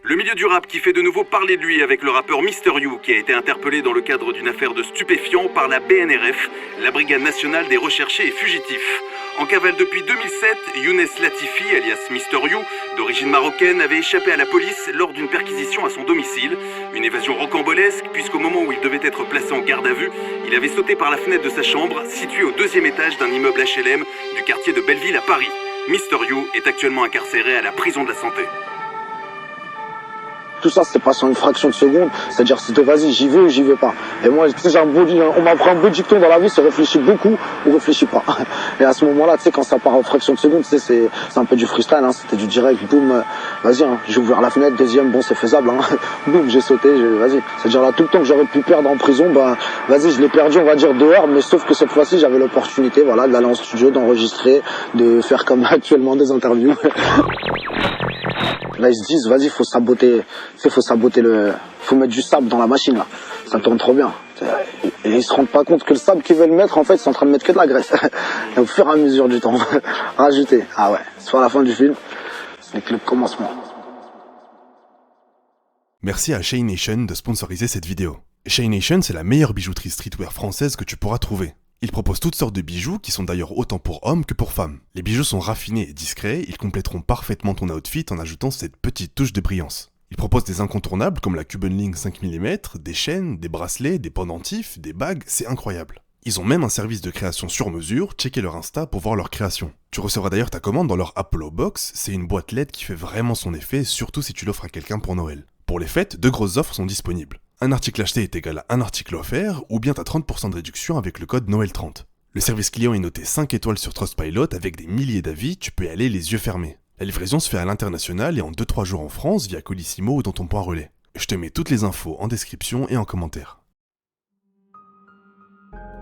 Le milieu du rap qui fait de nouveau parler de lui avec le rappeur Mister You qui a été interpellé dans le cadre d'une affaire de stupéfiants par la BNRF, la Brigade nationale des recherchés et fugitifs. En cavale depuis 2007, Younes Latifi, alias Mister You, d'origine marocaine, avait échappé à la police lors d'une perquisition à son domicile. Une évasion rocambolesque puisqu'au moment où il devait être placé en garde à vue, il avait sauté par la fenêtre de sa chambre, située au 2e étage d'un immeuble HLM du quartier de Belleville à Paris. Mister You est actuellement incarcéré à la prison de la Santé. Tout ça, c'était pas sur une fraction de seconde. C'est-à-dire, c'était vas-y, j'y vais ou j'y vais pas. Et moi, tu sais, on m'a appris un beau dicton dans la vie, c'est réfléchis beaucoup ou réfléchis pas. Et à ce moment-là, tu sais, quand ça part en fraction de seconde, tu sais, c'est un peu du freestyle, hein. C'était du direct, boum, vas-y, hein. J'ai ouvert la fenêtre, deuxième, bon, c'est faisable, hein. Boum, j'ai sauté, vas-y. C'est-à-dire, là, tout le temps que j'aurais pu perdre en prison, bah, vas-y, je l'ai perdu, on va dire, dehors, mais sauf que cette fois-ci, j'avais l'opportunité, voilà, d'aller en studio, d'enregistrer, de faire comme actuellement des interviews. Là, ils se disent, vas-y, faut saboter faut mettre du sable dans la machine, là. Ça tourne trop bien. Et ils se rendent pas compte que le sable qu'ils veulent mettre, en fait, ils sont en train de mettre que de la graisse. Et au fur et à mesure du temps, rajouter. Ah ouais, c'est pas la fin du film, c'est que le commencement. Merci à Shay Nation de sponsoriser cette vidéo. Shay Nation, c'est la meilleure bijouterie streetwear française que tu pourras trouver. Ils proposent toutes sortes de bijoux qui sont d'ailleurs autant pour hommes que pour femmes. Les bijoux sont raffinés et discrets, ils compléteront parfaitement ton outfit en ajoutant cette petite touche de brillance. Ils proposent des incontournables comme la Cuban Link 5 mm, des chaînes, des bracelets, des pendentifs, des bagues, c'est incroyable. Ils ont même un service de création sur mesure, checkez leur Insta pour voir leur création. Tu recevras d'ailleurs ta commande dans leur Apollo Box, c'est une boîte LED qui fait vraiment son effet, surtout si tu l'offres à quelqu'un pour Noël. Pour les fêtes, 2 grosses offres sont disponibles. Un article acheté est égal à un article offert, ou bien t'as 30% de réduction avec le code Noël30. Le service client est noté 5 étoiles sur Trustpilot avec des milliers d'avis, tu peux y aller les yeux fermés. La livraison se fait à l'international et en 2-3 jours en France via Colissimo ou dans ton point relais. Je te mets toutes les infos en description et en commentaire.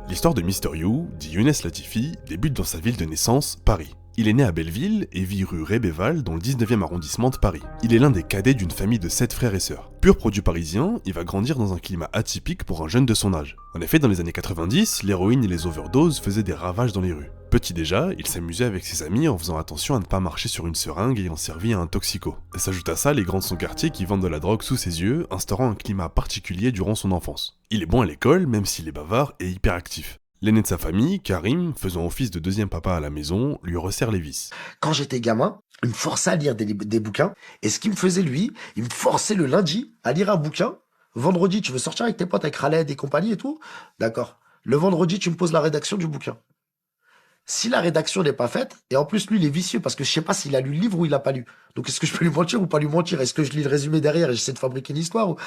L'histoire de Mister You, dit Younes Latifi, débute dans sa ville de naissance, Paris. Il est né à Belleville et vit rue Rébéval dans le 19e arrondissement de Paris. Il est l'un des cadets d'une famille de 7 frères et sœurs. Pur produit parisien, il va grandir dans un climat atypique pour un jeune de son âge. En effet, dans les années 90, l'héroïne et les overdoses faisaient des ravages dans les rues. Petit déjà, il s'amusait avec ses amis en faisant attention à ne pas marcher sur une seringue ayant servi à un toxico. Et s'ajoute à ça les grands de son quartier qui vendent de la drogue sous ses yeux, instaurant un climat particulier durant son enfance. Il est bon à l'école, même s'il est bavard et hyperactif. L'aîné de sa famille, Karim, faisant office de deuxième papa à la maison, lui resserre les vis. Quand j'étais gamin, il me forçait à lire des bouquins. Et ce qu'il me faisait, lui, il me forçait le lundi à lire un bouquin. Vendredi, tu veux sortir avec tes potes, avec Khaled et compagnie et tout? D'accord. Le vendredi, tu me poses la rédaction du bouquin. Si la rédaction n'est pas faite, et en plus, lui, il est vicieux parce que je sais pas s'il a lu le livre ou il l'a pas lu. Donc, est-ce que je peux lui mentir ou pas lui mentir? Est-ce que je lis le résumé derrière et j'essaie de fabriquer une histoire ou...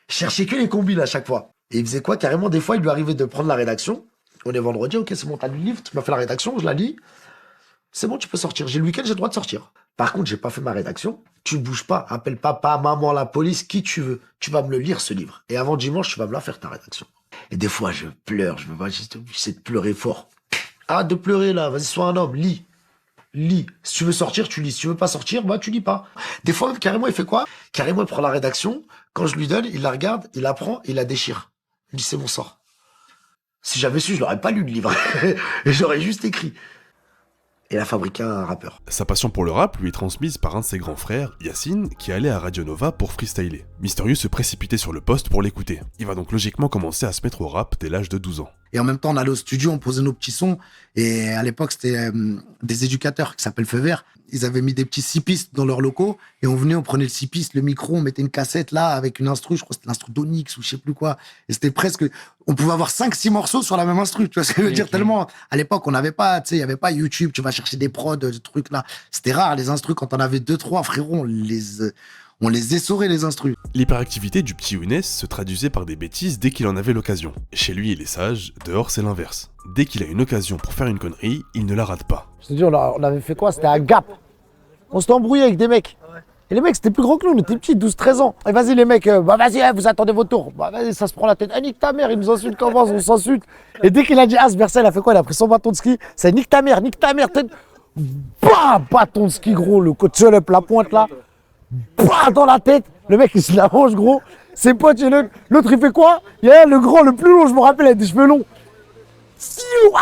Je cherchais que les combines à chaque fois. Et il faisait quoi? Carrément, des fois, il lui arrivait de prendre la rédaction. On est vendredi, ok, c'est bon, t'as lu le livre, tu m'as fait la rédaction, je la lis. C'est bon, tu peux sortir. J'ai le week-end, j'ai le droit de sortir. Par contre, j'ai pas fait ma rédaction. Tu ne bouges pas. Appelle papa, maman, la police, qui tu veux. Tu vas me le lire, ce livre. Et avant dimanche, tu vas me la faire, ta rédaction. Et des fois, je pleure. J'essaie de pleurer fort. Arrête de pleurer, là. Vas-y, sois un homme. Lis. Lis. Si tu veux sortir, tu lis. Si tu veux pas sortir, bah, tu lis pas. Des fois, même, carrément, il fait quoi? Carrément, il prend la rédaction. Quand je lui donne, il la regarde, il la prend, il la déchire. Il me dit, c'est mon sort. Si j'avais su, je l'aurais pas lu le livre. Et j'aurais juste écrit. Et il a fabriqué un rappeur. Sa passion pour le rap lui est transmise par un de ses grands frères, Yacine, qui allait à Radio Nova pour freestyler. Mister You se précipitait sur le poste pour l'écouter. Il va donc logiquement commencer à se mettre au rap dès l'âge de 12 ans. Et en même temps, on allait au studio, on posait nos petits sons. Et à l'époque, c'était des éducateurs qui s'appellent Feu Vert. Ils avaient mis des petits 6 pistes dans leurs locaux. Et on venait, on prenait le 6 pistes, le micro, on mettait une cassette là avec une instru. Je crois que c'était l'instru d'Onyx ou je sais plus quoi. Et c'était presque... On pouvait avoir 5-6 morceaux sur la même instru. Tu vois ce que je veux dire? Tellement... À l'époque, on n'avait pas... Tu sais, il n'y avait pas YouTube. Tu vas chercher des prods, des trucs là. C'était rare, les instrus. Quand on avait 2-3, frérot, on les essorait, les instrus. L'hyperactivité du petit Younes se traduisait par des bêtises dès qu'il en avait l'occasion. Chez lui, il est sage, dehors c'est l'inverse. Dès qu'il a une occasion pour faire une connerie, il ne la rate pas. Je te dis, on avait fait quoi? C'était à Gap. On s'était embrouillé avec des mecs. Et les mecs, c'était plus gros que nous, on était petits, 12-13 ans. Et vas-y les mecs, bah vas-y, vous attendez votre tour. Bah vas-y, ça se prend la tête. Eh, nique ta mère, il nous insulte, comment on s'insulte. Et dès qu'il a dit, Bercel, il a fait quoi? Il a pris son bâton de ski. C'est nique ta mère, tête. Bah, bâton de ski, gros, le coach up, la pointe là. Bah, dans la tête. Le mec, il se la mange, gros. Ses potes, l'autre, il fait quoi? Il y a le grand, le plus long, je me rappelle, il a des cheveux longs.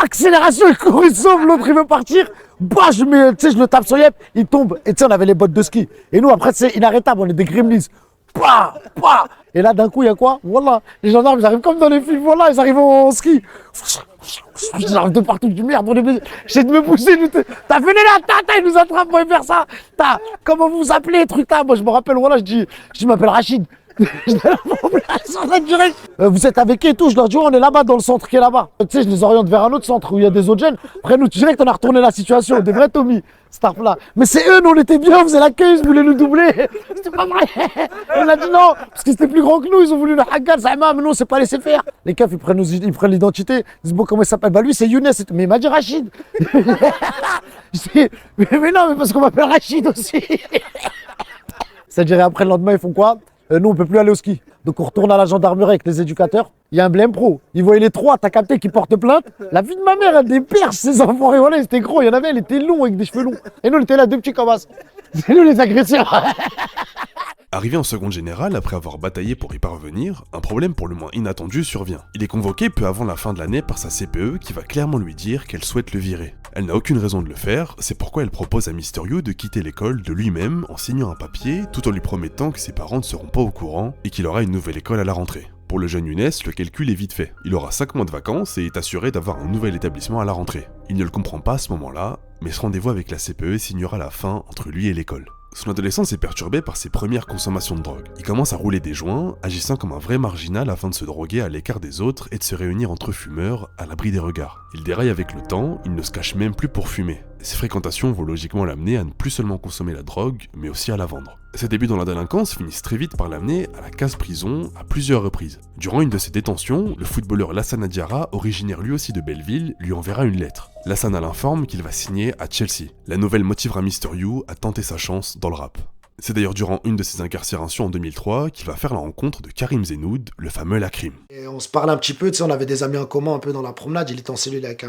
Accélération, il court, il sauve, l'autre il veut partir. Bah, je le tape sur Yep, il tombe. Et tu sais, on avait les bottes de ski. Et nous, après, c'est inarrêtable, on est des gremlins. Bah, bah. Et là, d'un coup, il y a quoi? Voilà, les gendarmes, ils arrivent comme dans les films, voilà, ils arrivent en ski. J'arrive de partout, du merde, j'essaie de me pousser. T'as venu là, il nous attrape pour faire ça. Comment vous vous appelez, truc là? Moi, je me rappelle, voilà, je m'appelle Rachid. Vous êtes avec qui et tout? Je leur dis, on est là-bas dans le centre qui est là-bas. Tu sais, je les oriente vers un autre centre où il y a des autres jeunes. Après, nous, direct, on a retourné la situation. Des vrais Tommy, staff là. Mais c'est eux, nous, on était bien, on faisait l'accueil, ils voulaient nous doubler. C'était pas vrai. On a dit non, parce que c'était plus grand que nous, ils ont voulu le hagar, ça mais non, c'est pas laissé faire. Les keufs, ils prennent l'identité. Ils disent, bon, comment il s'appelle? Bah, lui, c'est Younes. Mais il m'a dit Rachid. Je dis, mais non, mais parce qu'on m'appelle Rachid aussi. C'est-à-dire, après, le lendemain, ils font quoi? Nous, on peut plus aller au ski. Donc, on retourne à la gendarmerie avec les éducateurs. Il y a un blême pro. Ils voyaient les trois, t'as capté, qui portent plainte. La vie de ma mère, elle des perches, ces enfants. Et voilà, ils étaient gros. Il y en avait, elle était long avec des cheveux longs. Et nous, on était là, deux petits cabasses. C'est nous les agresseurs. Arrivé en seconde générale, après avoir bataillé pour y parvenir, un problème pour le moins inattendu survient. Il est convoqué peu avant la fin de l'année par sa CPE qui va clairement lui dire qu'elle souhaite le virer. Elle n'a aucune raison de le faire, c'est pourquoi elle propose à Mister You de quitter l'école de lui-même en signant un papier tout en lui promettant que ses parents ne seront pas au courant et qu'il aura une nouvelle école à la rentrée. Pour le jeune Younes, le calcul est vite fait. Il aura 5 mois de vacances et est assuré d'avoir un nouvel établissement à la rentrée. Il ne le comprend pas à ce moment-là, mais ce rendez-vous avec la CPE signera la fin entre lui et l'école. Son adolescence est perturbée par ses premières consommations de drogue. Il commence à rouler des joints, agissant comme un vrai marginal afin de se droguer à l'écart des autres et de se réunir entre fumeurs, à l'abri des regards. Il déraille avec le temps, il ne se cache même plus pour fumer. Ses fréquentations vont logiquement l'amener à ne plus seulement consommer la drogue, mais aussi à la vendre. Ses débuts dans la délinquance finissent très vite par l'amener à la case-prison à plusieurs reprises. Durant une de ses détentions, le footballeur Lassana Diarra, originaire lui aussi de Belleville, lui enverra une lettre. Lassana l'informe qu'il va signer à Chelsea. La nouvelle motivera Mister You à tenter sa chance dans le rap. C'est d'ailleurs durant une de ses incarcérations en 2003 qu'il va faire la rencontre de Karim Zenoud, le fameux Lacrim. Et on se parlait un petit peu, tu sais, on avait des amis en commun un peu dans la promenade, il était en cellule avec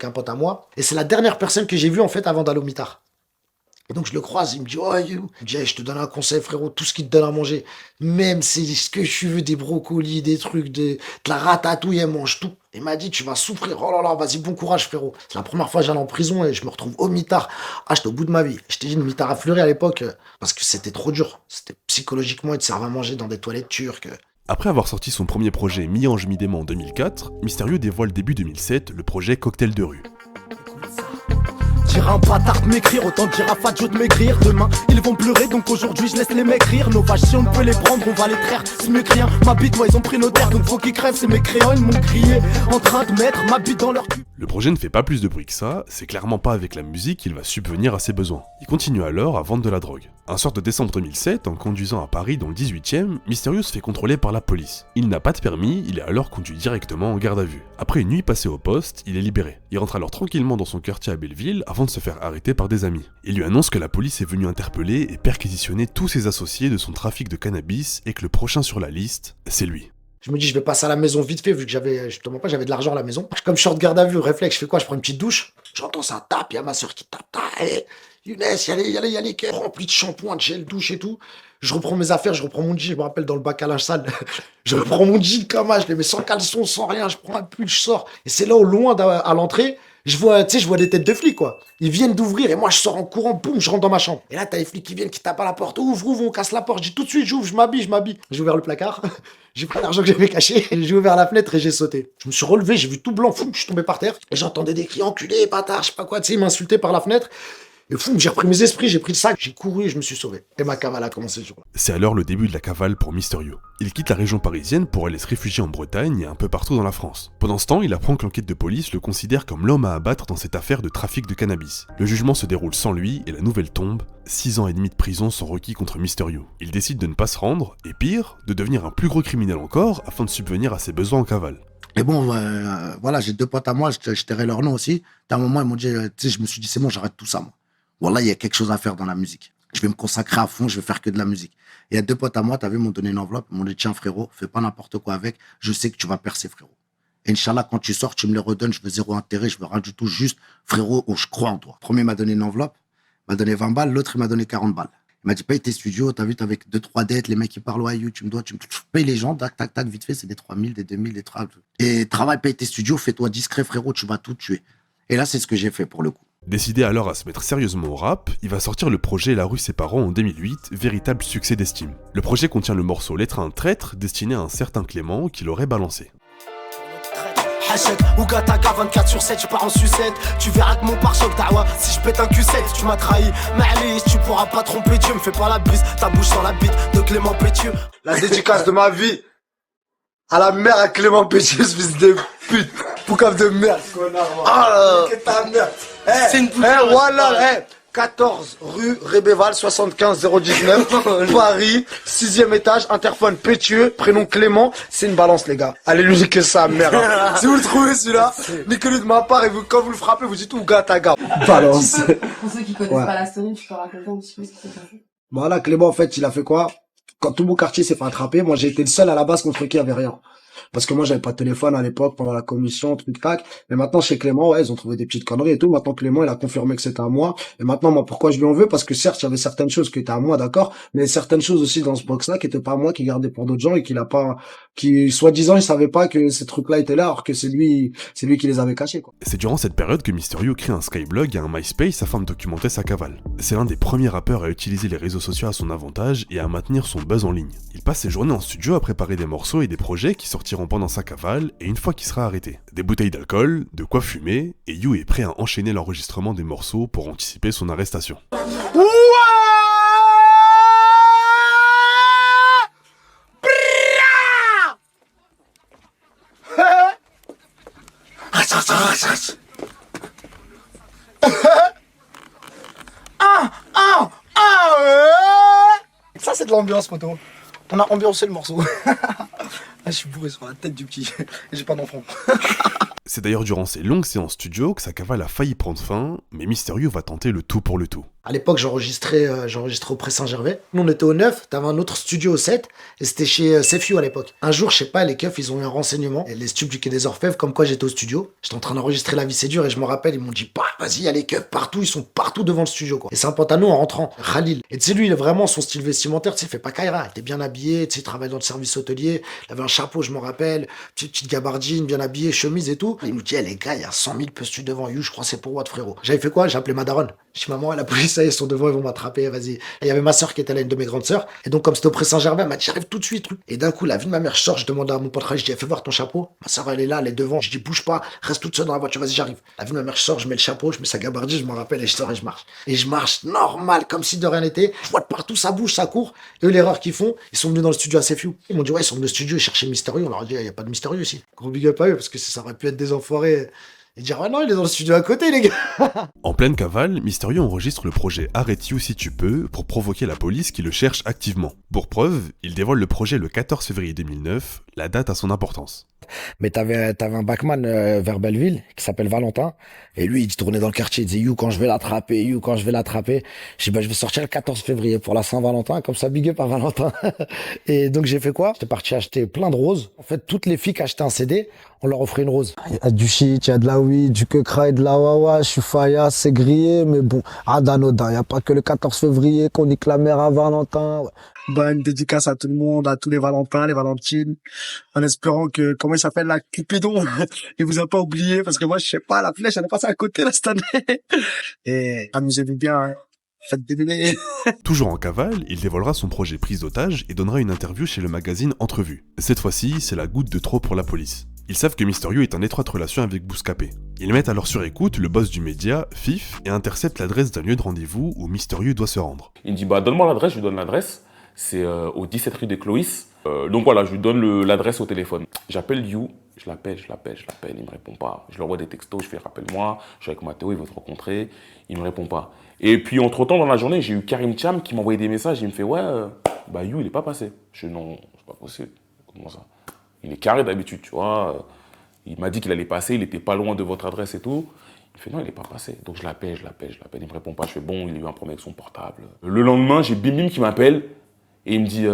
un pote à moi. Et c'est la dernière personne que j'ai vue en fait avant d'aller au mitard. Et donc je le croise, il me dit, oh you, il me dit, hey, je te donne un conseil frérot, tout ce qui te donne à manger, même c'est ce que tu veux, des brocolis, des trucs, de la ratatouille, elle mange tout. Il m'a dit, tu vas souffrir, oh là là, vas-y, bon courage frérot. C'est la première fois que j'allais en prison et je me retrouve au mitard. Ah, j'étais au bout de ma vie. Je t'ai dit, le mitard a fleuri à l'époque parce que c'était trop dur. C'était psychologiquement, ils te servent à manger dans des toilettes turques. Après avoir sorti son premier projet Mi-Ange Mi-Démon en 2004, Mister You dévoile début 2007 le projet Cocktail de rue. Dire un bâtard de m'écrire, autant dire à Fadjo de m'écrire. Demain, ils vont pleurer, donc aujourd'hui je laisse les mecs rire. Nos vaches, si on peut les prendre, on va les traire. C'est mieux que rien, ma bite, moi ils ont pris nos terres, donc faut qu'ils crèvent. C'est mes créants, ils m'ont crié, en train de mettre ma bite dans leur cul. Le projet ne fait pas plus de bruit que ça, c'est clairement pas avec la musique qu'il va subvenir à ses besoins. Il continue alors à vendre de la drogue. Un soir de décembre 2007, en conduisant à Paris dans le 18e, Mister You se fait contrôler par la police. Il n'a pas de permis, il est alors conduit directement en garde à vue. Après une nuit passée au poste, il est libéré. Il rentre alors tranquillement dans son quartier à Belleville avant de se faire arrêter par des amis. Il lui annonce que la police est venue interpeller et perquisitionner tous ses associés de son trafic de cannabis et que le prochain sur la liste, c'est lui. Je me dis, je vais passer à la maison vite fait, vu que j'avais de l'argent à la maison. Comme je sors de garde à vue, réflexe, je fais quoi? Je prends une petite douche. J'entends ça tape, il y a ma soeur qui tape. Hey, Younes, y a les caisses remplies de shampoing, de gel douche et tout. Je reprends mes affaires, je reprends mon jean, je me rappelle dans le bac à linge sale. Je reprends mon jean comme ça, je les mets sans caleçon, sans rien, je prends un pull, je sors. Et c'est là au loin, à l'entrée, je vois des têtes de flics, quoi. Ils viennent d'ouvrir et moi je sors en courant, boum, je rentre dans ma chambre. Et là, t'as les flics qui viennent, qui tapent à la porte. Ouvre, on casse la porte. Je dis tout de suite, j'ouvre, je m'habille. J'ai ouvert le placard, j'ai pris l'argent que j'avais caché, j'ai ouvert la fenêtre et j'ai sauté. Je me suis relevé, j'ai vu tout blanc, fou, je suis tombé par terre. Et j'entendais des cris, enculé, bâtard, je sais pas quoi, tu sais, ils m'insultaient par la fenêtre. Et fou, j'ai repris mes esprits, j'ai pris le sac, j'ai couru et je me suis sauvé. Et ma cavale a commencé ce jour-là. C'est alors le début de la cavale pour Mister You. Il quitte la région parisienne pour aller se réfugier en Bretagne et un peu partout dans la France. Pendant ce temps, il apprend que l'enquête de police le considère comme l'homme à abattre dans cette affaire de trafic de cannabis. Le jugement se déroule sans lui et la nouvelle tombe. 6 ans et demi de prison sont requis contre Mister You. Il décide de ne pas se rendre, et pire, de devenir un plus gros criminel encore afin de subvenir à ses besoins en cavale. Et bon, voilà, j'ai deux potes à moi, je tairai leur nom aussi. À un moment, ils m'ont dit, tu sais, je me suis dit, c'est bon, j'arrête tout ça, moi. Voilà, il y a quelque chose à faire dans la musique. Je vais me consacrer à fond, je vais faire que de la musique. Il y a deux potes à moi, t'as vu, ils m'ont donné une enveloppe, ils m'ont dit, tiens, frérot, fais pas n'importe quoi avec, je sais que tu vas percer, frérot. Et Inch'Allah, quand tu sors, tu me les redonnes, je veux zéro intérêt, je veux rien du tout, juste, frérot, je crois en toi. Le premier m'a donné une enveloppe, m'a donné 20 balles, l'autre, il m'a donné 40 balles. Il m'a dit, paye tes studios, t'as vu, t'es avec 2-3 dettes, les mecs, ils parlent, ouais, You, tu me dois, tu payes les gens, tac, tac, tac, vite fait, c'est des 3000, des 2000, des 3000. Et travaille, paye tes studios, fais-toi discret, frérot, tu vas tout tuer. Et là, c'est ce que j'ai fait pour le coup. Décidé alors à se mettre sérieusement au rap, il va sortir le projet La rue ses parents en 2008, véritable succès d'estime. Le projet contient le morceau Lettre à un traître, destiné à un certain Clément qui l'aurait balancé. Hachette, Ougataga 24/7, je pars en sucette. Tu verras que mon pare-choc d'Awa, si je pète un Q7, tu m'as trahi. Mais tu pourras pas tromper Dieu, me fais pas la bise, ta bouche sur la bite de Clément Pétieux. La dédicace de ma vie à la mère à Clément Pétieux, ce fils de pute. Poucave de merde, connard. Ah, ta mère. C'est une poucave. Voilà, 14 rue Rébéval, 75 019, Paris, 6e étage, interphone Pétieux, prénom Clément. C'est une balance, les gars. Allez lui niquer sa mère. Hein. Si vous le trouvez, celui-là, niquez-le de ma part et vous, quand vous le frappez, vous dites Ougataga. Balance. Pour ceux qui connaissent pas la story, tu peux raconter un petit peu ce qui s'est passé. Voilà, Clément, en fait, il a fait quoi? Quand tout mon quartier s'est fait attraper, moi, j'ai été le seul à la base contre qui il y avait rien. Parce que moi, j'avais pas de téléphone à l'époque, pendant la commission, truc-tac. Mais maintenant, chez Clément, ouais, ils ont trouvé des petites conneries et tout. Maintenant, Clément, il a confirmé que c'était à moi. Et maintenant, moi, pourquoi je lui en veux? Parce que certes, il y avait certaines choses qui étaient à moi, d'accord. Mais certaines choses aussi dans ce box-là qui étaient pas à moi, qui gardait pour d'autres gens et qu'il a pas, qui, soi-disant, il savait pas que ces trucs-là étaient là, alors que c'est lui qui les avait cachés, quoi. C'est durant cette période que Mysterio crée un Skyblog et un MySpace afin de documenter sa cavale. C'est l'un des premiers rappeurs à utiliser les réseaux sociaux à son avantage et à maintenir son buzz en ligne. Il passe ses journées en studio à préparer des morceaux et des projets qui sortiront pendant sa cavale et une fois qu'il sera arrêté. Des bouteilles d'alcool, de quoi fumer, et You est prêt à enchaîner l'enregistrement des morceaux pour anticiper son arrestation. Ça, c'est de l'ambiance, poteau. On a ambiancé le morceau. Ah, je suis bourré sur la tête du petit. Et j'ai pas d'enfant. C'est d'ailleurs durant ces longues séances studio que sa cavale a failli prendre fin, mais Mysterio va tenter le tout pour le tout. À l'époque, j'enregistrais au Pré Saint-Gervais. Nous, on était au 9, t'avais un autre studio au 7, et c'était chez Sefiu à l'époque. Un jour, je sais pas, les keufs, ils ont eu un renseignement, et les stupes du Quai des Orfèvres, comme quoi j'étais au studio. J'étais en train d'enregistrer La vie c'est dur, et je me rappelle, ils m'ont dit, bah, vas-y, il y a les keufs partout, ils sont partout devant le studio, quoi. Et c'est un pote à nous en rentrant, Khalil. Et tu sais, lui, il est vraiment son style vestimentaire, tu sais, il fait pas Kaira, il était bien habillé, tu sais, il travaille dans le service hôtelier, il avait un chapeau, je me rappelle, petite gabardine, bien habillé, chemise et tout. Et il nous dit, les gars, il y a 100 000 postures devant you, je crois que c'est pour Watt, frérot. J'avais fait quoi? J'ai appelé ma daronne. Je dis, maman, la police, ça y est, ils sont devant, ils vont m'attraper, vas-y. Et il y avait ma soeur qui était là, une de mes grandes sœurs. Et donc, comme c'était au Pré Saint-Gervais, elle m'a dit, j'arrive tout de suite, truc. Et d'un coup, la vie de ma mère, je sors, je demande à mon pote, je dis, fais voir ton chapeau. Ma soeur, elle est là, elle est devant. Je dis, bouge pas, reste toute seule dans la voiture, vas-y, j'arrive. La vie de ma mère, je sors, je mets le chapeau, je mets sa gabardine, je me rappelle, et je sors et je marche. Et je marche normal, comme si de rien n'était. Je vois de partout, ça bouge, ça court. Et eux, l'erreur qu'ils font, ils sont venus dans le studio à Sefiu. Ils m'ont dit, ouais, ils sont venus au studio, ils cherchaient Mysterio. On leur a dit, il y a pas de Mysterio ici. Gros big up à eux, parce que ça aurait pu être des enfoirés. Et dire, ah non, il est dans le studio à côté, les gars. En pleine cavale, Mysterio enregistre le projet Arrête You si tu peux pour provoquer la police qui le cherche activement. Pour preuve, il dévoile le projet le 14 février 2009, la date a son importance. Mais t'avais un backman vers Belleville qui s'appelle Valentin. Et lui, il tournait dans le quartier, il disait, You, quand je vais l'attraper, You, quand je vais l'attraper. Je dis, bah, je vais sortir le 14 février pour la Saint-Valentin, comme ça, big up à Valentin. Et donc, j'ai fait quoi? J'étais parti acheter plein de roses. En fait, toutes les filles qui achetaient un CD, on leur offrait une rose. Il y a du shit, il y a de la weed, du kekra et de la wawa, je suis faya, c'est grillé, mais bon, d'anodin. Il n'y a pas que le 14 février qu'on nique la mère à Valentin. Ouais. Bonne dédicace à tout le monde, à tous les Valentins, les Valentines, en espérant que, comment il s'appelle, la Cupidon, il vous a pas oublié, parce que moi, je sais pas, la flèche, elle est passée à côté, là, cette année. Et amusez-vous bien, hein. Faites des bébés. Toujours en cavale, il dévoilera son projet prise d'otage et donnera une interview chez le magazine Entrevue. Cette fois-ci, c'est la goutte de trop pour la police. Ils savent que Mysterio est en étroite relation avec Bouscapé. Ils mettent alors sur écoute le boss du média, Fif, et interceptent l'adresse d'un lieu de rendez-vous où Mysterio doit se rendre. Il me dit, bah donne-moi l'adresse, je lui donne l'adresse. C'est au 17 rue des Cloïs. Donc voilà, je lui donne l'adresse au téléphone. J'appelle You, je l'appelle, il me répond pas. Je lui envoie des textos, je fais rappelle-moi, je suis avec Mathéo, il veut te rencontrer, il me répond pas. Et puis entre-temps, dans la journée, j'ai eu Karim Cham qui m'a envoyé des messages, il me fait, ouais, bah You, il est pas passé. Je dis, non, c'est pas possible. Comment ça? Il est carré d'habitude, tu vois. Il m'a dit qu'il allait passer, il était pas loin de votre adresse et tout. Il fait non, il n'est pas passé. Donc je l'appelle, il me répond pas. Je fais bon, il a eu un problème avec son portable. Le lendemain, j'ai Bim Bim qui m'appelle et il me dit,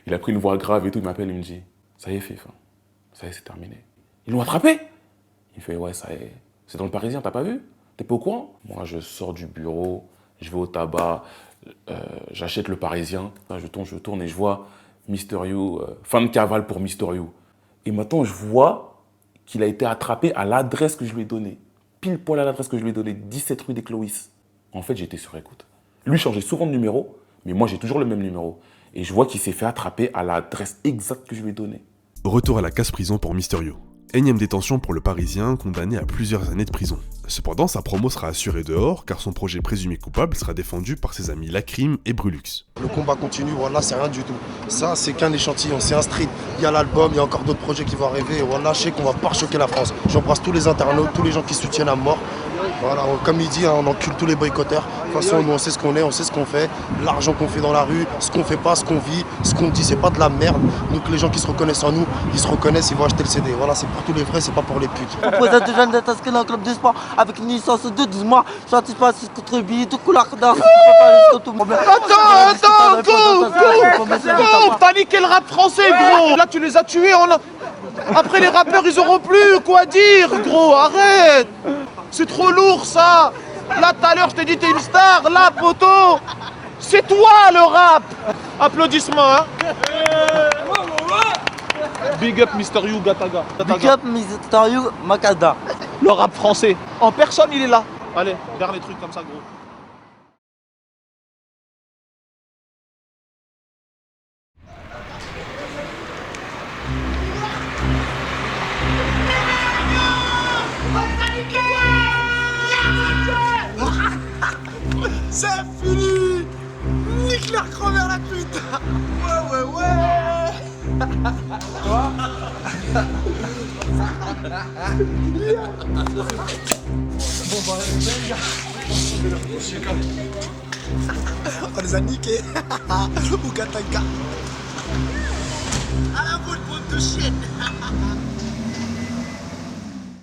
il a pris une voix grave et tout, il m'appelle, il me dit, ça y est, Fif, ça y est, c'est terminé. Ils l'ont attrapé. Il fait ouais, ça y est, c'est dans le Parisien, t'as pas vu? T'es pas au courant? Moi, je sors du bureau, je vais au tabac, J'achète le Parisien, je tourne et je vois Mister You, fin de cavale pour Mister You. Et maintenant, je vois qu'il a été attrapé à l'adresse que je lui ai donnée. Pile poil à l'adresse que je lui ai donnée, 17 rue des Cloïs. En fait, j'étais sur écoute. Lui changeait souvent de numéro, mais moi, j'ai toujours le même numéro. Et je vois qu'il s'est fait attraper à l'adresse exacte que je lui ai donnée. Retour à la casse-prison pour Mister You. Énième détention pour le Parisien, condamné à plusieurs années de prison. Cependant, sa promo sera assurée dehors, car son projet présumé coupable sera défendu par ses amis Lacrim et Brulux. Le combat continue, voilà, c'est rien du tout. Ça, c'est qu'un échantillon, c'est un street. Il y a l'album, il y a encore d'autres projets qui vont arriver. Et voilà, je sais qu'on va pas choquer la France. J'embrasse tous les internautes, tous les gens qui soutiennent à mort. Voilà, comme il dit, on encule tous les boycotteurs. De toute façon, nous, on sait ce qu'on est, on sait ce qu'on fait. L'argent qu'on fait dans la rue, ce qu'on fait pas, ce qu'on vit, ce qu'on dit, c'est pas de la merde. Donc les gens qui se reconnaissent en nous, ils se reconnaissent, ils vont acheter le CD. Voilà, c'est pour tous les vrais, c'est pas pour les putes. Je propose à des jeunes d'être inscrits dans un club de sport avec une licence de 12 mois. Je participe à 6 contre billes, de couleur d'art. Attends, go, t'as niqué le rap français, gros. Là, tu les as tués. Après, les rappeurs, ils auront plus quoi dire, gros. Arrête. C'est trop lourd, ça. Là, tout à l'heure, je t'ai dit, t'es une star. Là, poteau, c'est toi, le rap. Applaudissements, hein. Big up Mister You Gataga. Big up Mister You Makada. Le rap français. En personne, il est là. Allez, dernier truc comme ça, gros. C'est fini. Nique leur crever la pute. Ouais. Quoi? Bon bah, on les a niqués. Ou Gataga. À la bonne de chienne.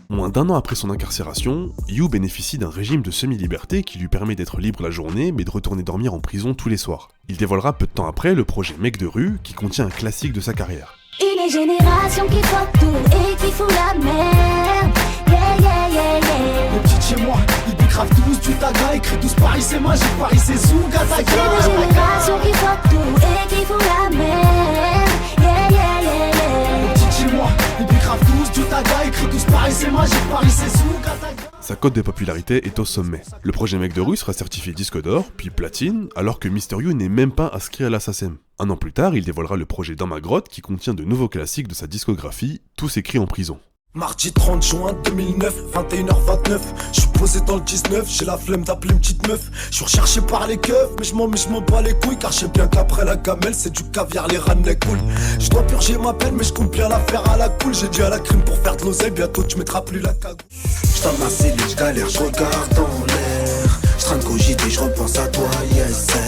Moins d'un an après son incarcération, You bénéficie d'un régime de semi-liberté qui lui permet d'être libre la journée mais de retourner dormir en prison tous les soirs. Il dévoilera peu de temps après le projet Mec de rue qui contient un classique de sa carrière. Une génération qui croit tout et qui fout la merde. Les petites chez moi, ils décravent tous du taga. Écrit tous Paris c'est magique, Paris c'est sous Gataga. Une génération qui croit tout et qui fout la merde. Les petites chez moi, ils décravent tous du taga. Écrit tous Paris c'est magique, Paris c'est sous Gataga. Sa cote de popularité est au sommet. Le projet Mec de rue sera certifié disque d'or, puis platine, alors que Mister You n'est même pas inscrit à la SACEM. Un an plus tard, il dévoilera le projet Dans ma grotte qui contient de nouveaux classiques de sa discographie, tous écrits en prison. Mardi 30 juin 2009, 21h29. Je suis posé dans le 19, j'ai la flemme d'appeler une petite meuf. Je suis recherché par les keufs, mais je m'en bats les couilles. Car je sais bien qu'après la gamelle, c'est du caviar, les rannes, les couilles. Je dois purger ma peine, mais je compte bien la faire à la cool. J'ai dit à la crime pour faire de l'oseille, bientôt tu mettras plus la cagoule. Je t'en ma cellule, je galère, je regarde dans l'air. Je train de cogiter, je repense à toi, yes sir.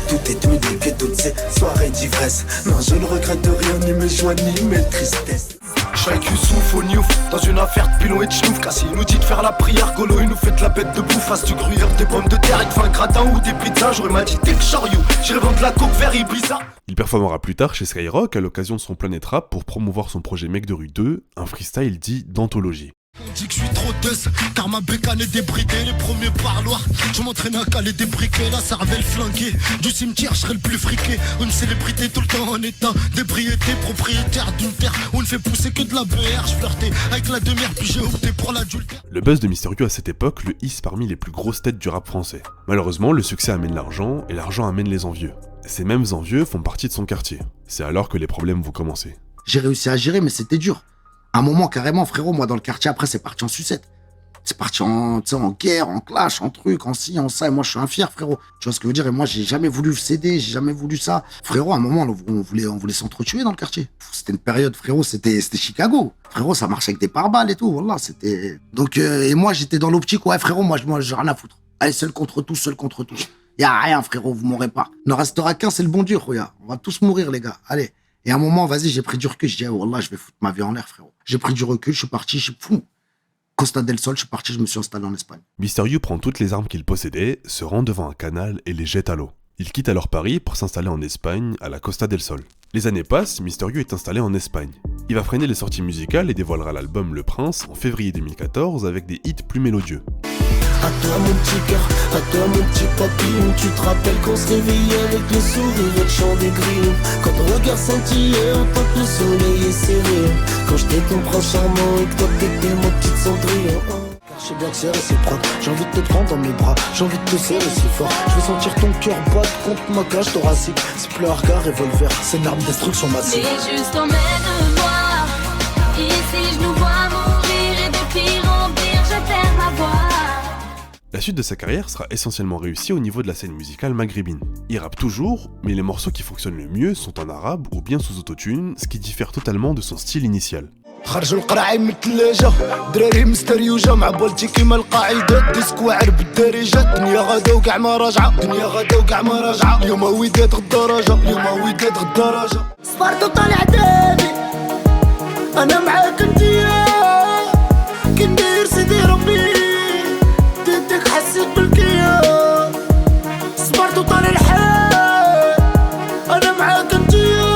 Tout est tenu des pieds, toutes ces soirées d'ivresse. Non, je ne regrette rien, ni mes joies, ni mes tristesses. Je suis avec Youssouf au Niouf, dans une affaire de pilon et de chnouf. Cassie nous dit de faire la prière, Golo il nous fait de la bête de bouffe. Face du gruyère, des pommes de terre, il te fait un gratin ou des pizzas. J'aurais m'a dit t'es le chariot, j'irai vendre la coke vers Ibiza. Il performera plus tard chez Skyrock à l'occasion de son Planet Rap pour promouvoir son projet Mec de rue 2, un freestyle dit d'anthologie. On dit que je suis trop teus, car ma bécane est débridée. Les premiers parloirs, je m'entraîne à caler des briquets. La cervelle flanquée, du cimetière je serai le plus friqué. Une célébrité tout le temps en état d'ébriété. Propriétaire d'une terre où on ne fait pousser que de la BR. Je flirtais avec la demi-heure puis j'ai opté pour l'adultère. Le buzz de Mister You à cette époque le hisse parmi les plus grosses têtes du rap français. Malheureusement, le succès amène l'argent et l'argent amène les envieux. Ces mêmes envieux font partie de son quartier. C'est alors que les problèmes vont commencer. J'ai réussi à gérer, mais c'était dur. À un moment, carrément, frérot, moi, dans le quartier, après, c'est parti en sucette. C'est parti en guerre, en clash, en truc, en ci, en ça. Et moi, je suis un fier, frérot. Tu vois ce que je veux dire? Et moi, j'ai jamais voulu céder, j'ai jamais voulu ça. Frérot, à un moment, on voulait s'entretuer dans le quartier. C'était une période, frérot, c'était Chicago. Frérot, ça marchait avec des pare-balles et tout, voilà, c'était... Donc, et moi, j'étais dans l'optique, ouais, frérot, moi, j'ai rien à foutre. Allez, seul contre tous, seul contre tous. Y'a rien, frérot, vous m'aurez pas. Il n'en restera qu'un, c'est le bon Dieu, regarde. On va tous mourir, les gars. Allez. Et à un moment, vas-y, j'ai pris du recul. Je dis, oh, wallah, je vais foutre ma vie en l'air, frérot. J'ai pris du recul, je suis parti, je suis fou. Costa del Sol, je suis parti, je me suis installé en Espagne. Mister You prend toutes les armes qu'il possédait, se rend devant un canal et les jette à l'eau. Il quitte alors Paris pour s'installer en Espagne, à la Costa del Sol. Les années passent, Mister You est installé en Espagne. Il va freiner les sorties musicales et dévoilera l'album Le Prince en février 2014 avec des hits plus mélodieux. À toi mon petit cœur, à toi mon petit papillon. Tu te rappelles qu'on se réveillait avec le sourire et le chant des grillons. Quand ton regard scintillait autant que le soleil est serré. Quand je t'ai ton prince charmant et que toi t'étais mon petit Cendrillon. Je sais bien que c'est réciproque, j'ai envie de te prendre dans mes bras, j'ai envie de te serrer si fort. Je vais sentir ton cœur battre contre ma cage thoracique. C'est plus un regard revolver, c'est une arme de destruction massive. Mais juste emmène-moi, ici je nous vois mourir et de pire en pire je perds ma voix. La suite de sa carrière sera essentiellement réussie au niveau de la scène musicale maghrébine. Il rappe toujours, mais les morceaux qui fonctionnent le mieux sont en arabe ou bien sous autotune, ce qui diffère totalement de son style initial. خرجوا القرعي من الثلاجة دراري مستريوجة مع بالتي كيما القاعدة ديسكو عرب الدارجة دنيا غدا وكاع ما راجعة دنيا غدا وكاع ما راجعة اليوم وداد غدا راجع اليوم وداد غدا راجع صبرت وطالع دابي أنا معاك انتيا كي ندير سيدي ربي ديتك حسيت بالكيا صبرت وطالع الحال أنا معاك انتيا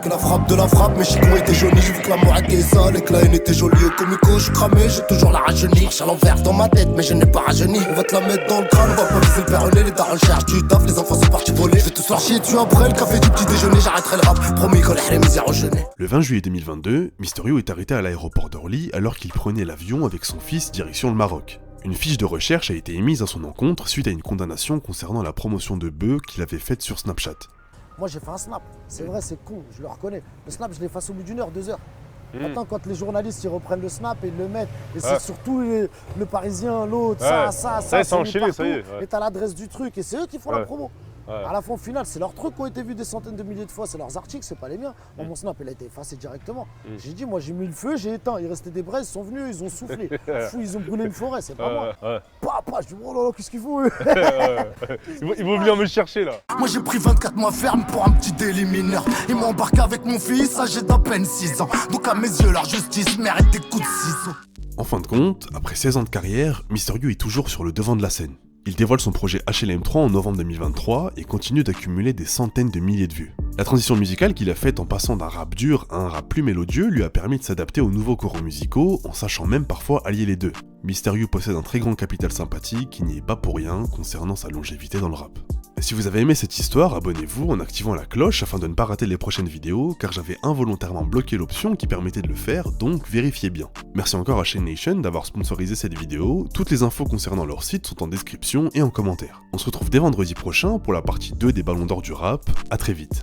que la frappe de la frappe, mes chicots étaient jaunis. J'ai vu que la mort était sale et que la haine était jolie. Au comico, je suis cramé, j'ai toujours la rajeunir. Marche à l'envers dans ma tête, mais je n'ai pas rajeuni. On va te la mettre dans le crâne, on va pas viser le péroné. Les darons cherchent du taf, les enfants sont partis voler. Je vais tous faire chier dessus après le café du petit déjeuner. J'arrêterai le rap, promis qu'on les misères enchaînées. Le 20 juillet 2022, Mister You est arrêté à l'aéroport d'Orly alors qu'il prenait l'avion avec son fils direction le Maroc. Une fiche de recherche a été émise à son encontre suite à une condamnation concernant la promotion de bœufs qu'il avait faite sur Snapchat. Moi j'ai fait un snap, c'est vrai, c'est con, je le reconnais. Le snap, je l'efface au bout d'1 heure, 2 heures. Maintenant, quand les journalistes ils reprennent le snap et ils le mettent, et c'est surtout le Parisien, l'autre, ça, c'est enchaîné, ça y est. Et t'as l'adresse du truc, et c'est eux qui font la promo. À la fin, au final, c'est leurs trucs qui ont été vus des centaines de milliers de fois, c'est leurs articles, c'est pas les miens. Moi, mon snap, il a été effacé directement. J'ai dit, moi j'ai mis le feu, j'ai éteint, il restait des braises, ils sont venus, ils ont soufflé. Fou, ils ont brûlé une forêt, c'est pas moi. Papa, je dis, oh là là, qu'est-ce qu'ils font eux? Ils vont venir me chercher là. Moi j'ai pris 24 mois ferme pour un petit délit mineur. Ils m'ont embarqué avec mon fils, âgé d'à peine 6 ans. Donc à mes yeux, leur justice mérite des coups de ciseaux. En fin de compte, après 16 ans de carrière, Mister You est toujours sur le devant de la scène. Il dévoile son projet HLM3 en novembre 2023 et continue d'accumuler des centaines de milliers de vues. La transition musicale qu'il a faite en passant d'un rap dur à un rap plus mélodieux lui a permis de s'adapter aux nouveaux courants musicaux en sachant même parfois allier les deux. Mister You possède un très grand capital sympathique qui n'y est pas pour rien concernant sa longévité dans le rap. Et si vous avez aimé cette histoire, abonnez-vous en activant la cloche afin de ne pas rater les prochaines vidéos, car j'avais involontairement bloqué l'option qui permettait de le faire, donc vérifiez bien. Merci encore à Shane Nation d'avoir sponsorisé cette vidéo, toutes les infos concernant leur site sont en description et en commentaire. On se retrouve dès vendredi prochain pour la partie 2 des Ballons d'Or du rap, à très vite.